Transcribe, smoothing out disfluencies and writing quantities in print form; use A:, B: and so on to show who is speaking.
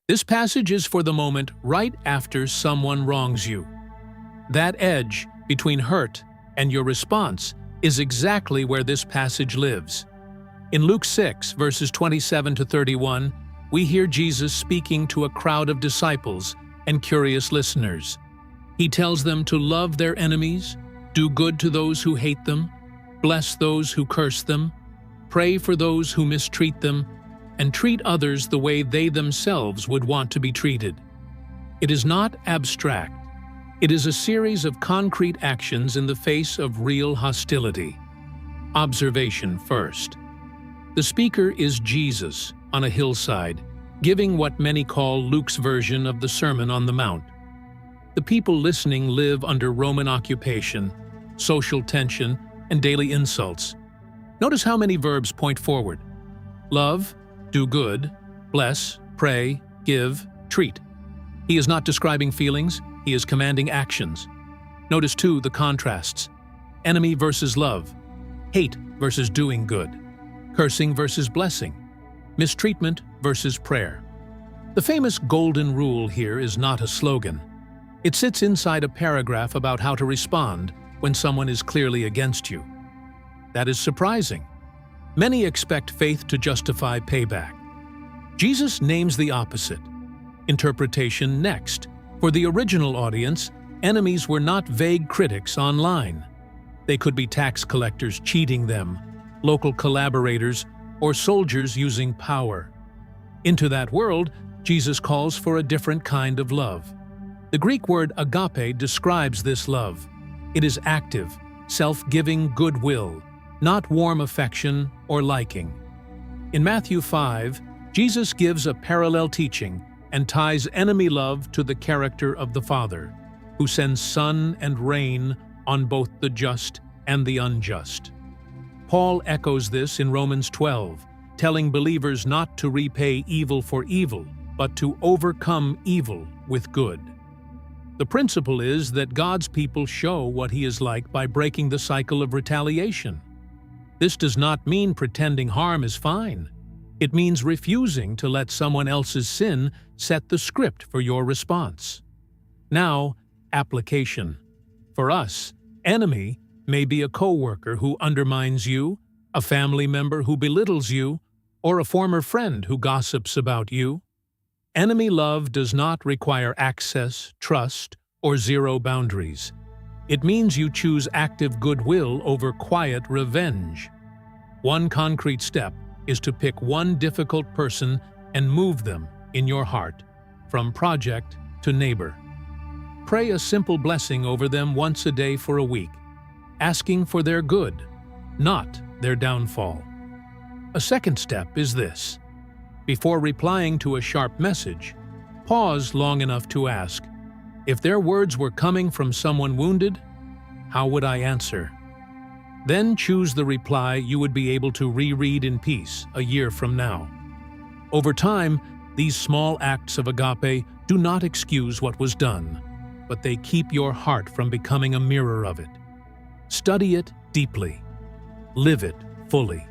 A: This passage is for the moment right after someone wrongs you. That edge between hurt and your response is exactly where this passage lives. In Luke 6, verses 27 to 31, we hear Jesus speaking to a crowd of disciples and curious listeners. He tells them to love their enemies, do good to those who hate them, bless those who curse them, pray for those who mistreat them, and treat others the way they themselves would want to be treated. It is not abstract. It is a series of concrete actions in the face of real hostility. Observation first. The speaker is Jesus on a hillside, giving what many call Luke's version of the Sermon on the Mount. The people listening live under Roman occupation, social tension, and daily insults. Notice how many verbs point forward. Love, do good, bless, pray, give, treat. He is not describing feelings, he is commanding actions. Notice too the contrasts. Enemy versus love, hate versus doing good, cursing versus blessing, mistreatment versus prayer. The famous golden rule here is not a slogan. It sits inside a paragraph about how to respond when someone is clearly against you. That is surprising. Many expect faith to justify payback. Jesus names the opposite. Interpretation next. For the original audience, enemies were not vague critics online. They could be tax collectors cheating them, local collaborators, or soldiers using power. Into that world, Jesus calls for a different kind of love. The Greek word agapē describes this love. It is active, self-giving goodwill, not warm affection or liking. In Matthew 5, Jesus gives a parallel teaching and ties enemy love to the character of the Father, who sends sun and rain on both the just and the unjust. Paul echoes this in Romans 12, telling believers not to repay evil for evil, but to overcome evil with good. The principle is that God's people show what He is like by breaking the cycle of retaliation. This does not mean pretending harm is fine. It means refusing to let someone else's sin set the script for your response. Now, application. For us, enemy may be a coworker who undermines you, a family member who belittles you, or a former friend who gossips about you. Enemy love does not require access, trust, or zero boundaries. It means you choose active goodwill over quiet revenge. One concrete step is to pick one difficult person and move them in your heart, from project to neighbor. Pray a simple blessing over them once a day for a week, asking for their good, not their downfall. A second step is this. Before replying to a sharp message, pause long enough to ask, if their words were coming from someone wounded, how would I answer? Then choose the reply you would be able to reread in peace a year from now. Over time, these small acts of agapē do not excuse what was done, but they keep your heart from becoming a mirror of it. Study it deeply. Live it fully.